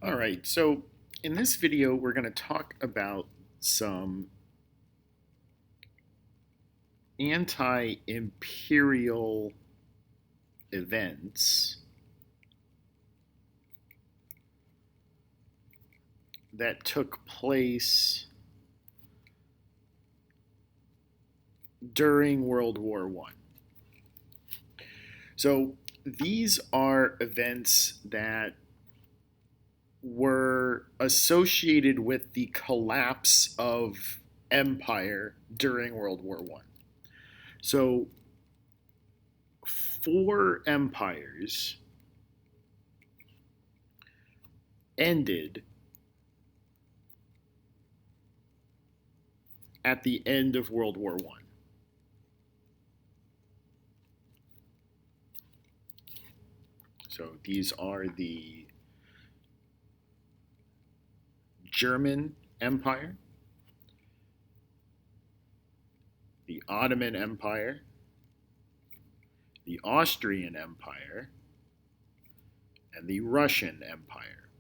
All right, so in this video, we're going to talk about some anti-imperial events that took place during World War I. So these are events that were associated with the collapse of empire during World War I. So, four empires ended at the end of World War I. So, these are the German Empire, the Ottoman Empire, the Austrian Empire, and the Russian Empire.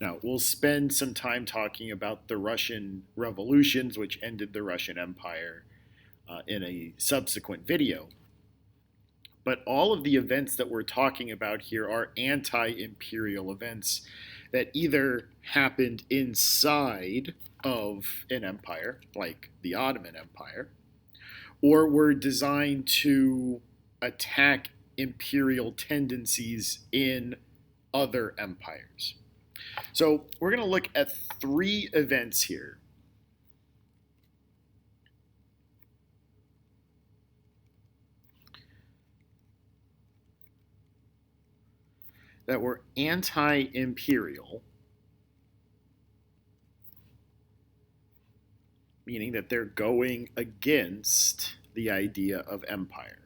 Now, we'll spend some time talking about the Russian revolutions, which ended the Russian Empire, in a subsequent video. But all of the events that we're talking about here are anti-imperial events that either happened inside of an empire, like the Ottoman Empire, or were designed to attack imperial tendencies in other empires. So we're going to look at three events here that were anti-imperial, meaning that they're going against the idea of empire.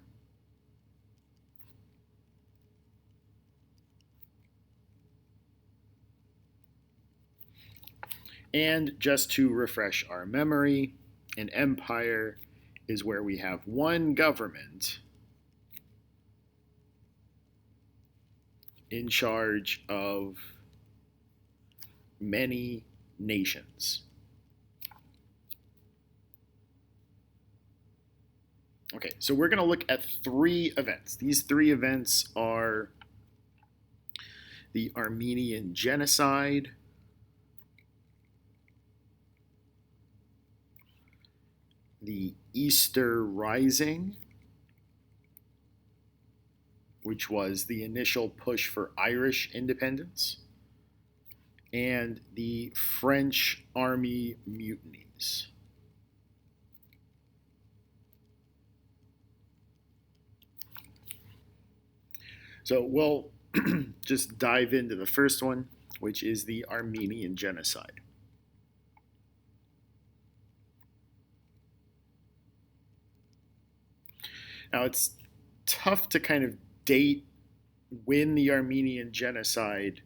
And just to refresh our memory, an empire is where we have one government in charge of many nations. Okay, so we're going to look at three events. These three events are the Armenian Genocide, the Easter Rising, which was the initial push for Irish independence, and the French Army Mutinies. So we'll just dive into the first one, which is the Armenian Genocide. Now, it's tough to kind of date when the Armenian Genocide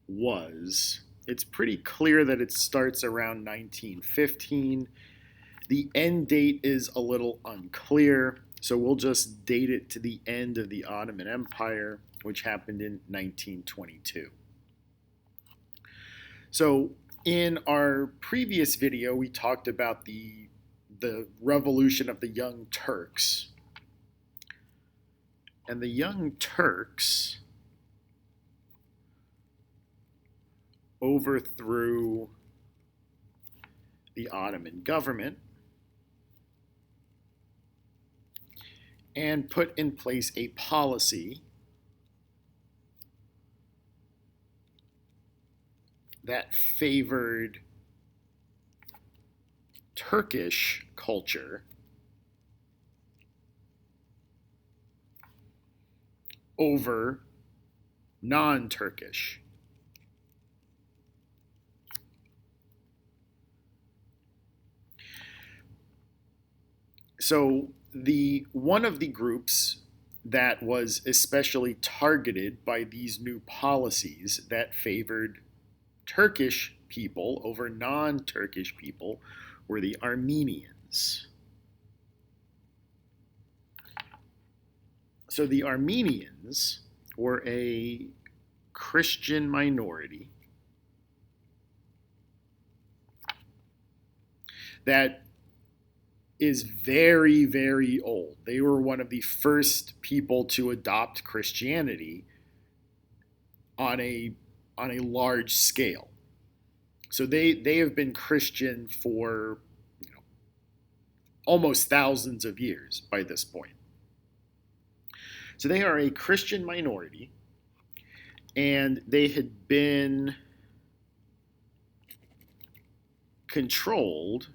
was. It's pretty clear that it starts around 1915. The end date is a little unclear, so we'll just date it to the end of the Ottoman Empire, which happened in 1922. So in our previous video, we talked about the revolution of the Young Turks. And the Young Turks overthrew the Ottoman government and put in place a policy that favored Turkish culture over non-Turkish. So one of the groups that was especially targeted by these new policies that favored Turkish people over non-Turkish people were the Armenians. So the Armenians were a Christian minority that is very, very old. They were one of the first people to adopt Christianity on a large scale. So they have been Christian for almost thousands of years by this point. So they are a Christian minority, and they had been controlled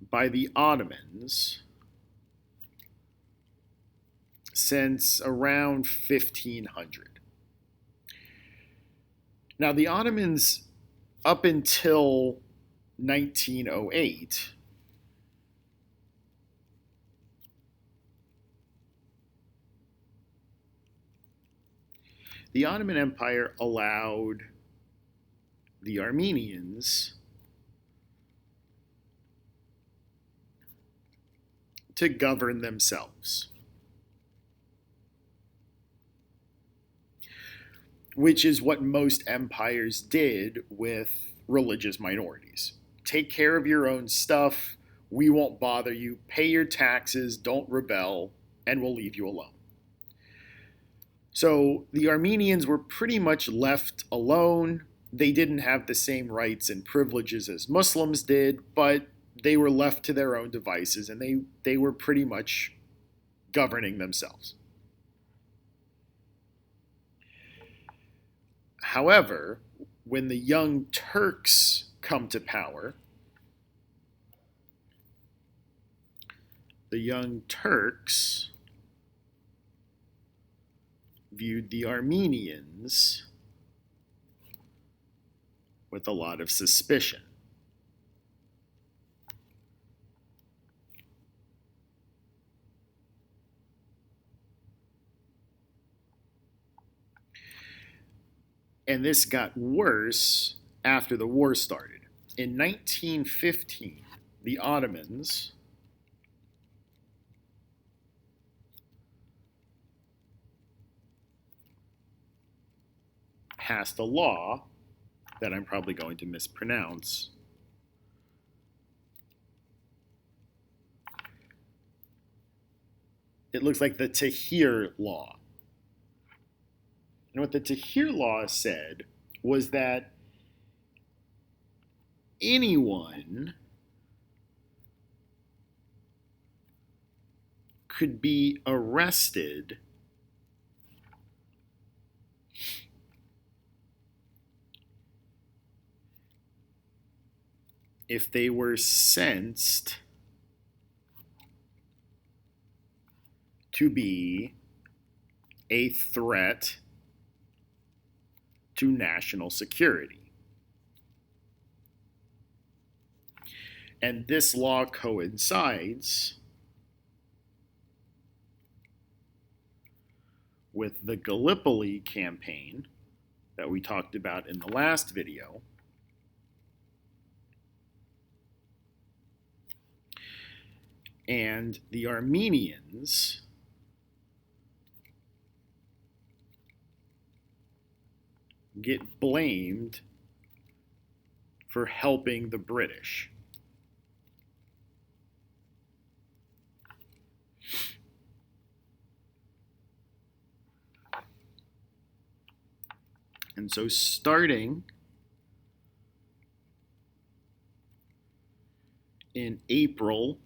by the Ottomans since around 1500. Now, the Ottomans, up until 1908, the Ottoman Empire allowed the Armenians to govern themselves, which is what most empires did with religious minorities. Take care of your own stuff. We won't bother you. Pay your taxes. Don't rebel, and we'll leave you alone. So the Armenians were pretty much left alone. They didn't have the same rights and privileges as Muslims did, but they were left to their own devices, and they were pretty much governing themselves. However, when the Young Turks come to power, the Young Turks viewed the Armenians with a lot of suspicion. And this got worse after the war started. In 1915, the Ottomans passed a law that I'm probably going to mispronounce. It looks like the Tahir Law. And what the Tahir Law said was that anyone could be arrested if they were sensed to be a threat to national security. And this law coincides with the Gallipoli campaign that we talked about in the last video, and the Armenians get blamed for helping the British. And so starting in April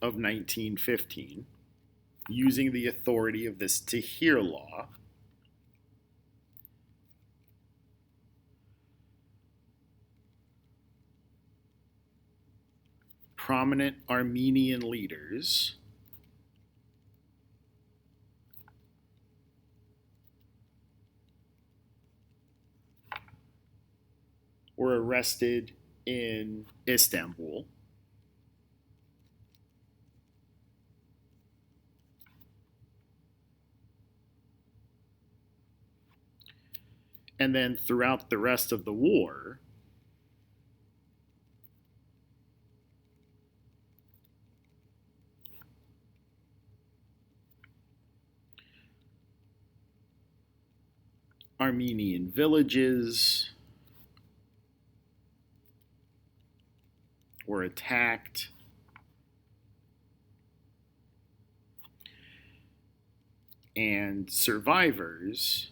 of 1915, using the authority of this Tahir Law, prominent Armenian leaders were arrested in Istanbul. And then throughout the rest of the war, Armenian villages were attacked. And survivors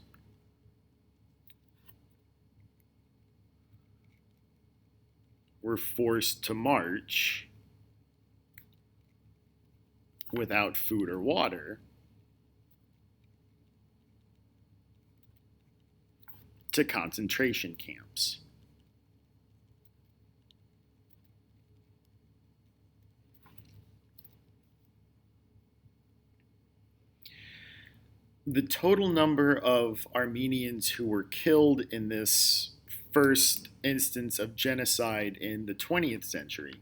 were forced to march without food or water to concentration camps. The total number of Armenians who were killed in this first instance of genocide in the 20th century,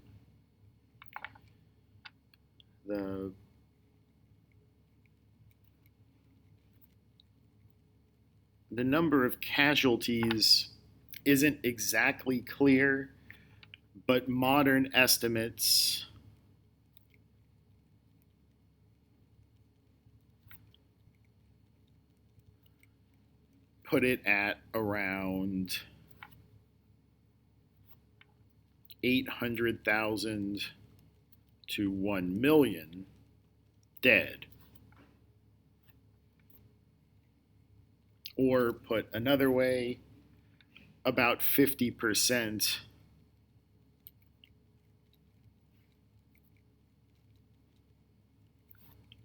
the number of casualties isn't exactly clear, but modern estimates put it at around 800,000 to 1 million dead. Or put another way, about 50%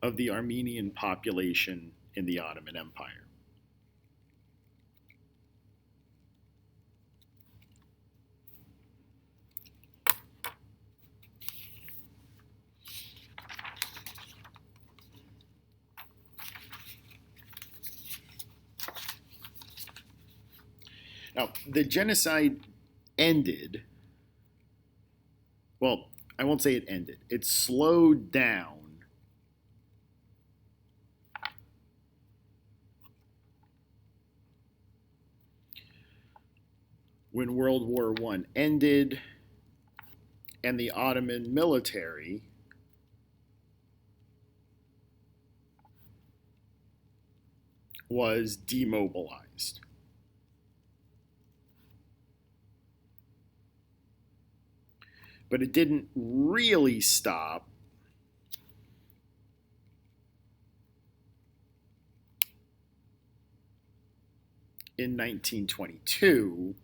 of the Armenian population in the Ottoman Empire. Now, the genocide ended, well, I won't say it ended, it slowed down when World War I ended and the Ottoman military was demobilized. But it didn't really stop in 1922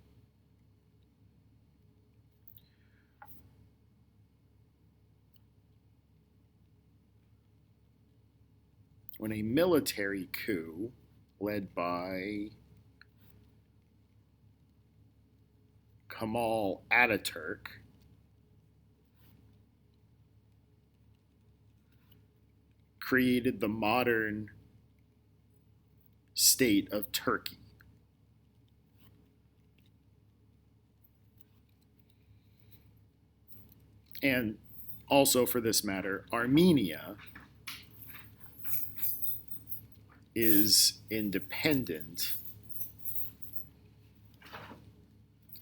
when a military coup led by Kemal Ataturk created the modern state of Turkey. And also, for this matter, Armenia is independent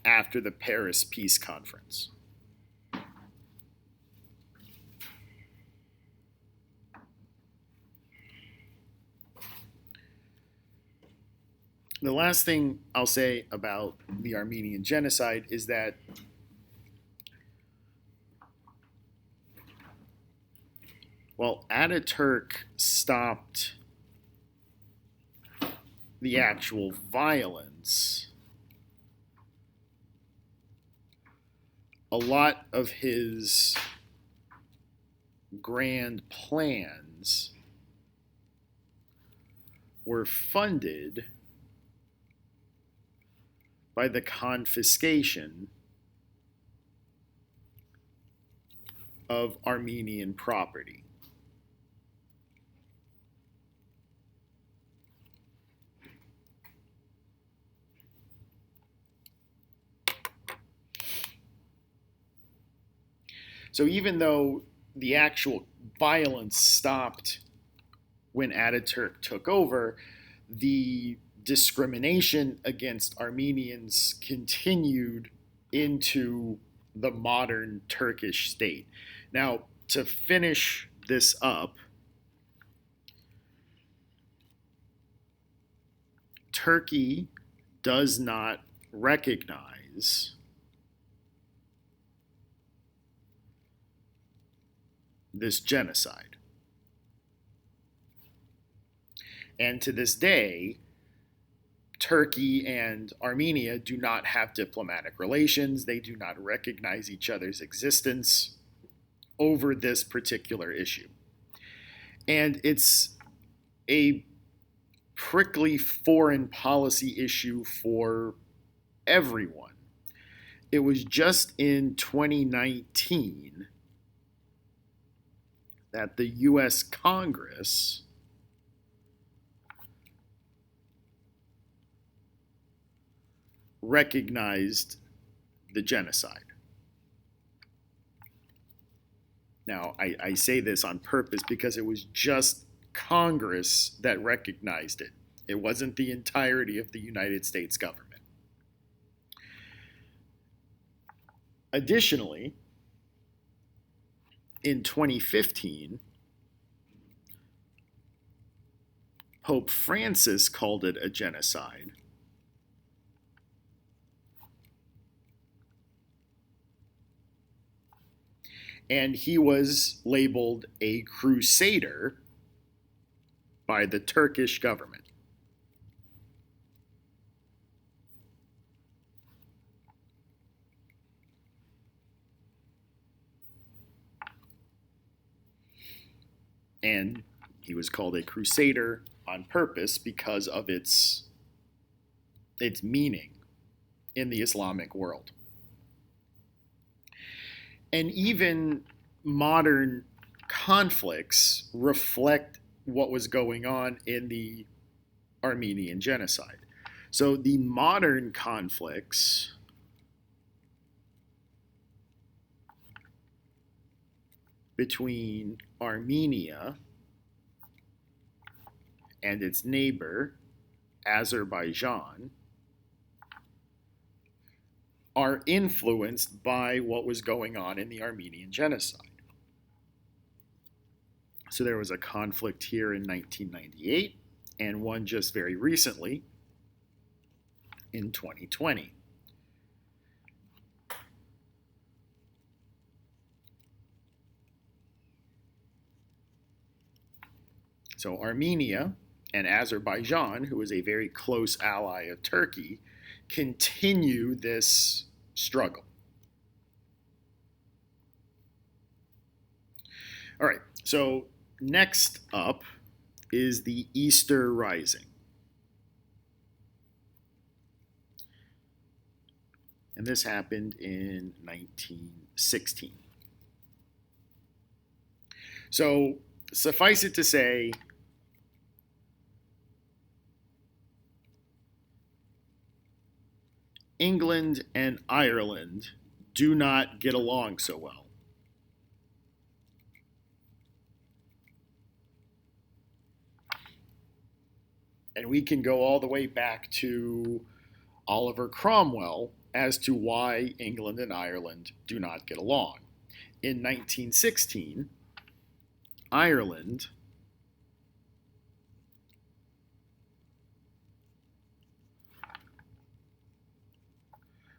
after the Paris Peace Conference. The last thing I'll say about the Armenian Genocide is that while Ataturk stopped the actual violence, a lot of his grand plans were funded by the confiscation of Armenian property. So even though the actual violence stopped when Ataturk took over, the discrimination against Armenians continued into the modern Turkish state. Now, to finish this up, Turkey does not recognize this genocide. And to this day, Turkey and Armenia do not have diplomatic relations. They do not recognize each other's existence over this particular issue. And it's a prickly foreign policy issue for everyone. It was just in 2019 that the US Congress recognized the genocide. Now, I say this on purpose because it was just Congress that recognized it. It wasn't the entirety of the United States government. Additionally, in 2015, Pope Francis called it a genocide. And he was labeled a crusader by the Turkish government. And he was called a crusader on purpose because of its meaning in the Islamic world. And even modern conflicts reflect what was going on in the Armenian Genocide. So the modern conflicts between Armenia and its neighbor, Azerbaijan, are influenced by what was going on in the Armenian Genocide. So there was a conflict here in 1998 and one just very recently in 2020. So Armenia and Azerbaijan, who is a very close ally of Turkey, continue this struggle. All right, so next up is the Easter Rising. And this happened in 1916. So suffice it to say, England and Ireland do not get along so well. And we can go all the way back to Oliver Cromwell as to why England and Ireland do not get along. In 1916, Ireland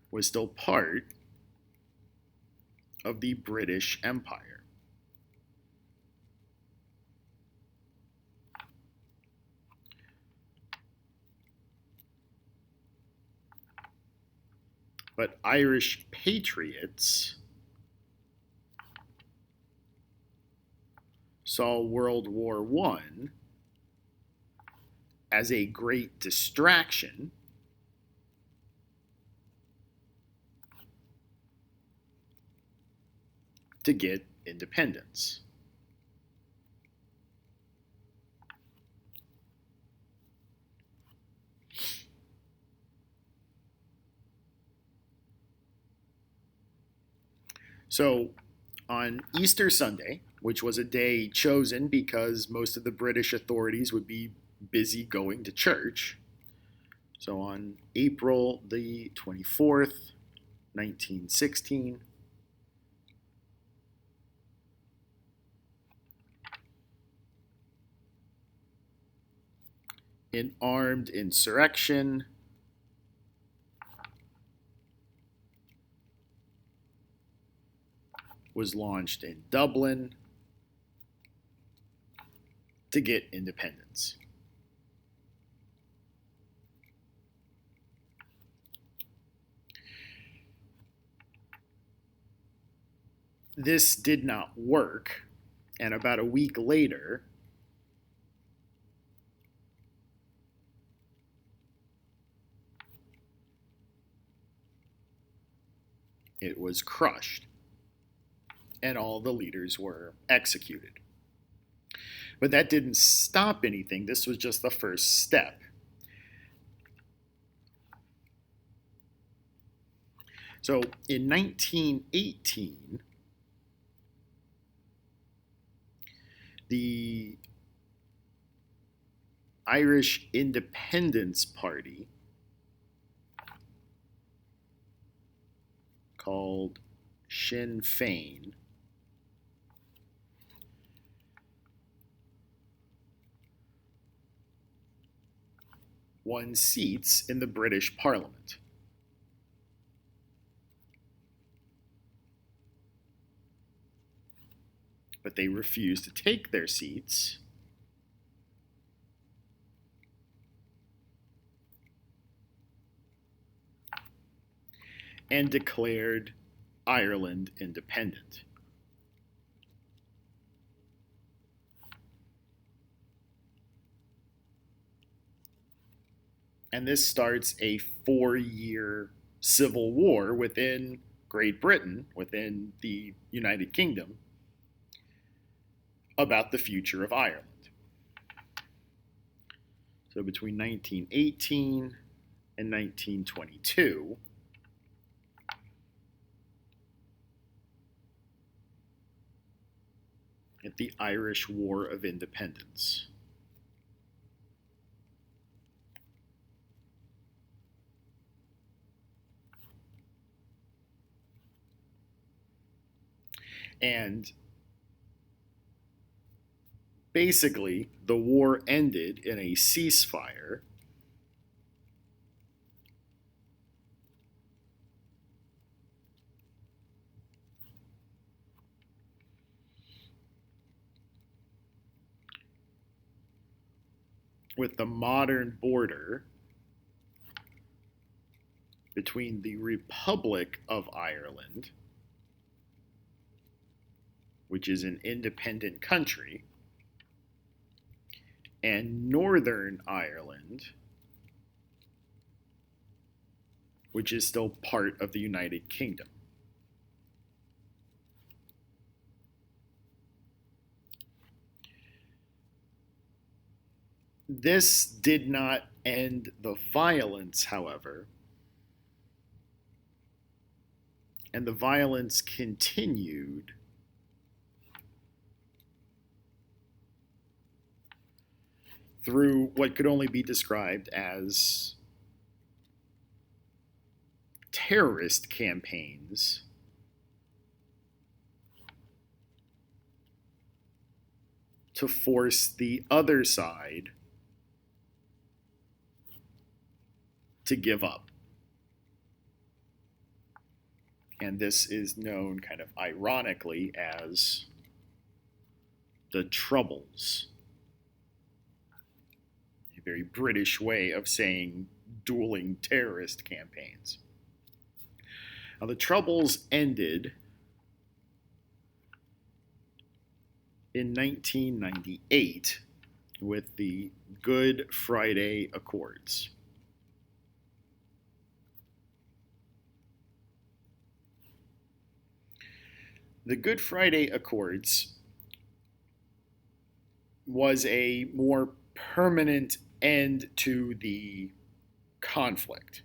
was still part of the British Empire. But Irish patriots saw World War I as a great distraction to get independence. So on Easter Sunday, which was a day chosen because most of the British authorities would be busy going to church, so on April the 24th, 1916, An armed insurrection was launched in Dublin to get independence. This did not work, and about a week later, it was crushed, and all the leaders were executed. But that didn't stop anything. This was just the first step. So in 1918, the Irish Independence Party, called Sinn Féin, won seats in the British Parliament. But they refused to take their seats and declared Ireland independent. And this starts a 4-year civil war within Great Britain, within the United Kingdom, about the future of Ireland. So between 1918 and 1922, at the Irish War of Independence. And basically, the war ended in a ceasefire with the modern border between the Republic of Ireland, which is an independent country, and Northern Ireland, which is still part of the United Kingdom. This did not end the violence, however, and the violence continued through what could only be described as terrorist campaigns to force the other side to give up. And this is known kind of ironically as the Troubles. A very British way of saying dueling terrorist campaigns. Now, the Troubles ended in 1998 with the Good Friday Accords. The Good Friday Accords was a more permanent end to the conflict.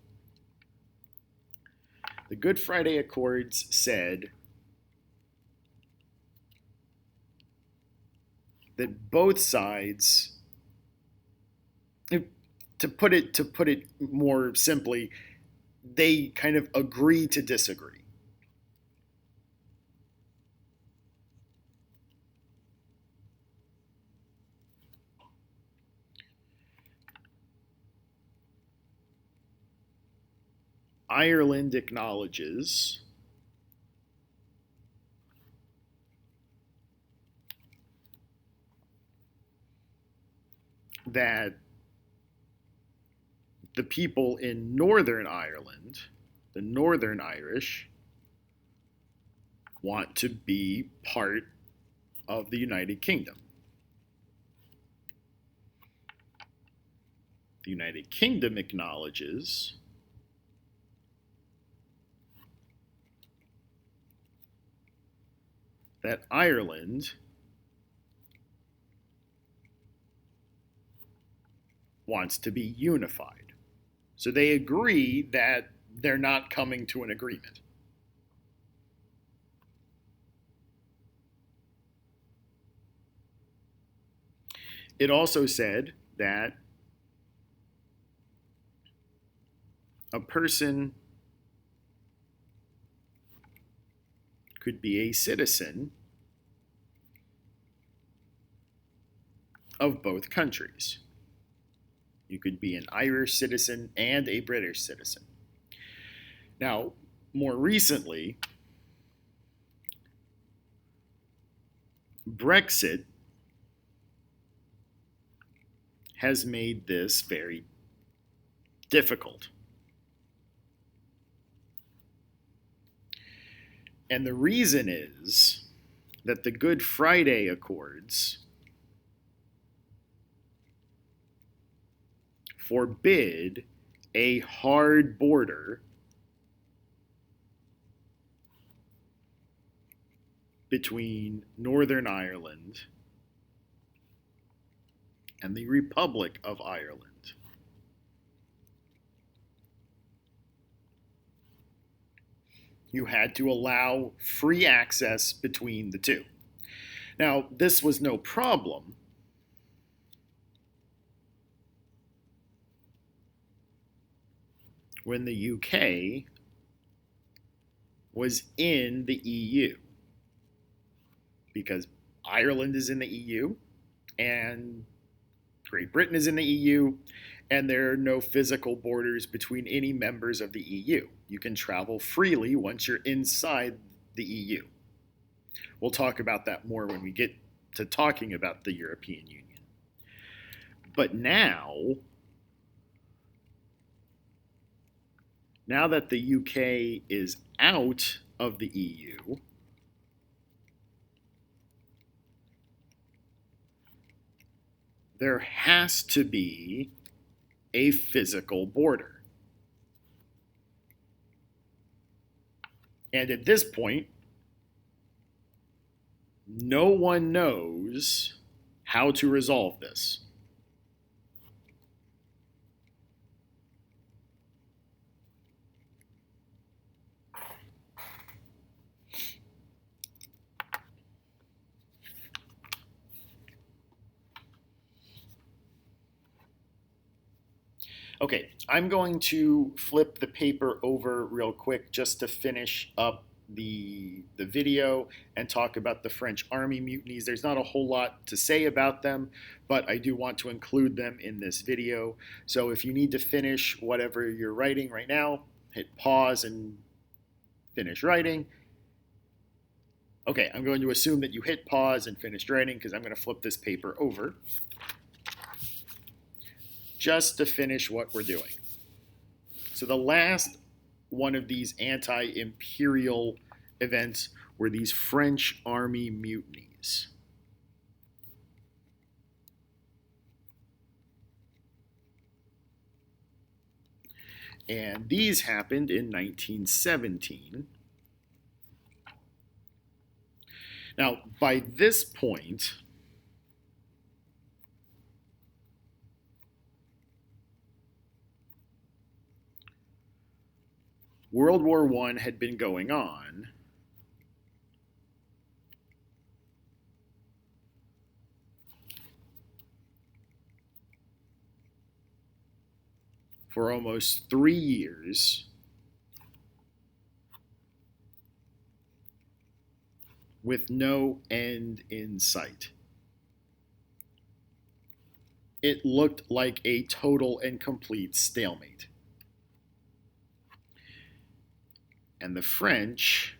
The Good Friday Accords said that both sides, to put it more simply, they kind of agree to disagree. Ireland acknowledges that the people in Northern Ireland, the Northern Irish, want to be part of the United Kingdom. The United Kingdom acknowledges that Ireland wants to be unified. So they agree that they're not coming to an agreement. It also said that a person could be a citizen of both countries. You could be an Irish citizen and a British citizen. Now, more recently, Brexit has made this very difficult. And the reason is that the Good Friday Accords forbid a hard border between Northern Ireland and the Republic of Ireland. You had to allow free access between the two. Now, this was no problem when the UK was in the EU, because Ireland is in the EU and Great Britain is in the EU, and there are no physical borders between any members of the EU. You can travel freely once you're inside the EU. We'll talk about that more when we get to talking about the European Union. But now that the UK is out of the EU, there has to be a physical border. And at this point, no one knows how to resolve this. Okay, I'm going to flip the paper over real quick just to finish up the video and talk about the French Army Mutinies. There's not a whole lot to say about them, but I do want to include them in this video. So if you need to finish whatever you're writing right now, hit pause and finish writing. Okay, I'm going to assume that you hit pause and finished writing because I'm going to flip this paper over just to finish what we're doing. So the last one of these anti-imperial events were these French Army Mutinies. And these happened in 1917. Now, by this point, World War I had been going on, for almost 3 years, with no end in sight. It looked like a total and complete stalemate. And the French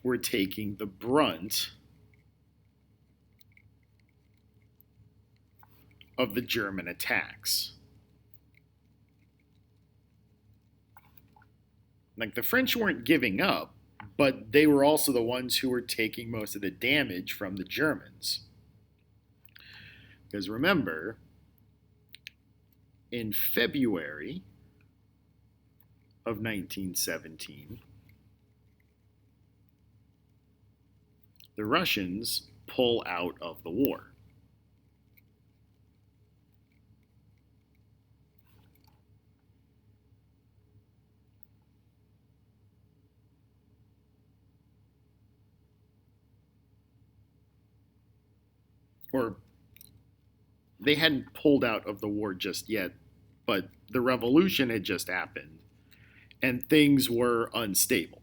were taking the brunt of the German attacks. Like, the French weren't giving up, but they were also the ones who were taking most of the damage from the Germans. Because remember, in February of 1917, the Russians pull out of the war. Or they hadn't pulled out of the war just yet, but the revolution had just happened and things were unstable.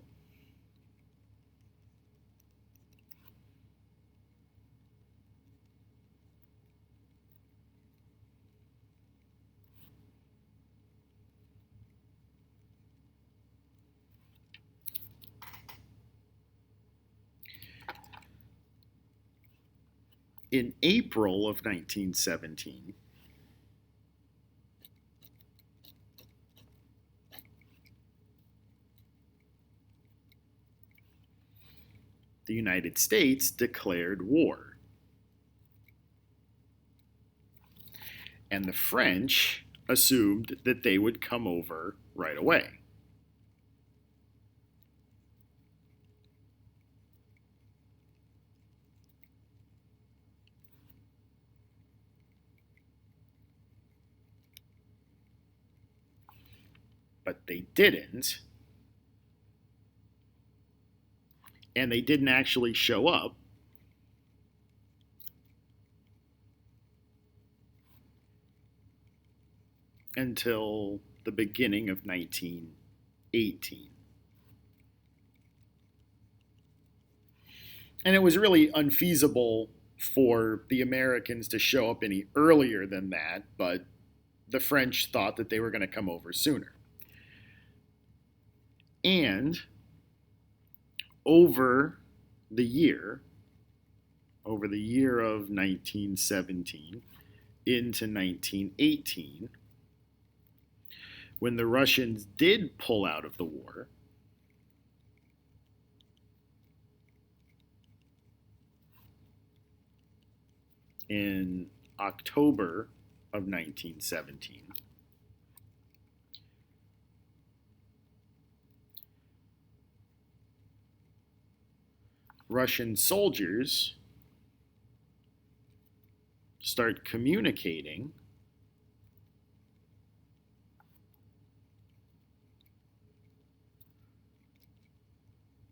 In April of 1917, the United States declared war. And the French assumed that they would come over right away. But they didn't. And they didn't actually show up until the beginning of 1918. And it was really unfeasible for the Americans to show up any earlier than that, but the French thought that they were going to come over sooner. And over the year of 1917 into 1918, when the Russians did pull out of the war, in October of 1917, Russian soldiers start communicating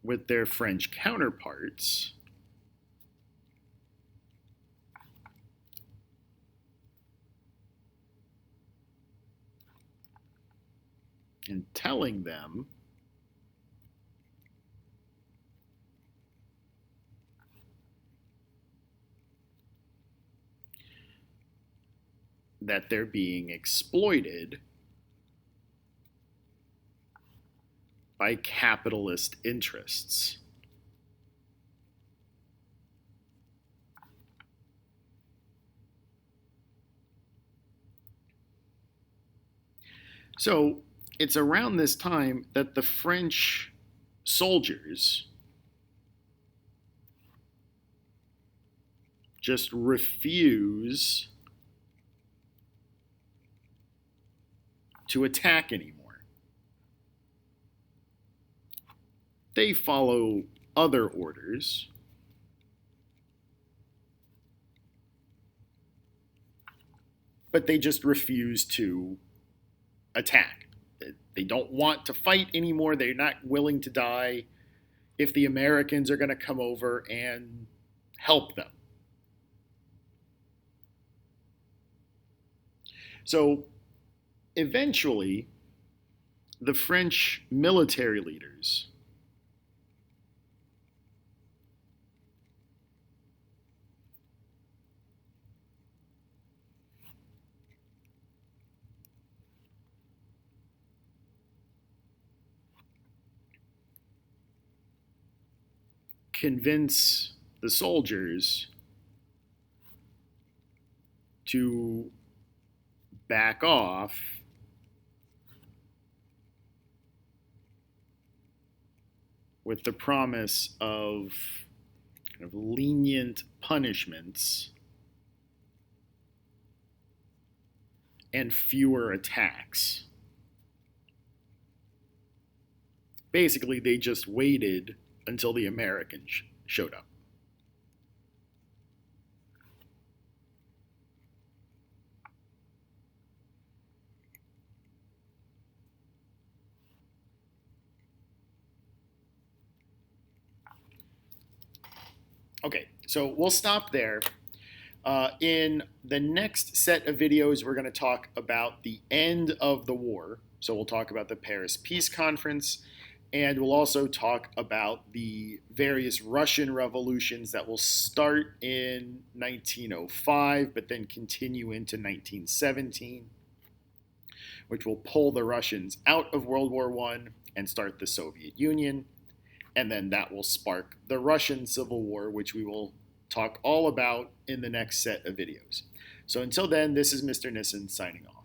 with their French counterparts and telling them that they're being exploited by capitalist interests. So it's around this time that the French soldiers just refuse to attack anymore. They follow other orders, but they just refuse to attack. They don't want to fight anymore. They're not willing to die if the Americans are going to come over and help them. So eventually, the French military leaders convince the soldiers to back off with the promise of kind of lenient punishments and fewer attacks. Basically, they just waited until the Americans showed up. Okay, so we'll stop there. In the next set of videos, we're going to talk about the end of the war. So we'll talk about the Paris Peace Conference, and we'll also talk about the various Russian revolutions that will start in 1905, but then continue into 1917, which will pull the Russians out of World War I and start the Soviet Union. And then that will spark the Russian Civil War, which we will talk all about in the next set of videos. So until then, this is Mr. Nissen signing off.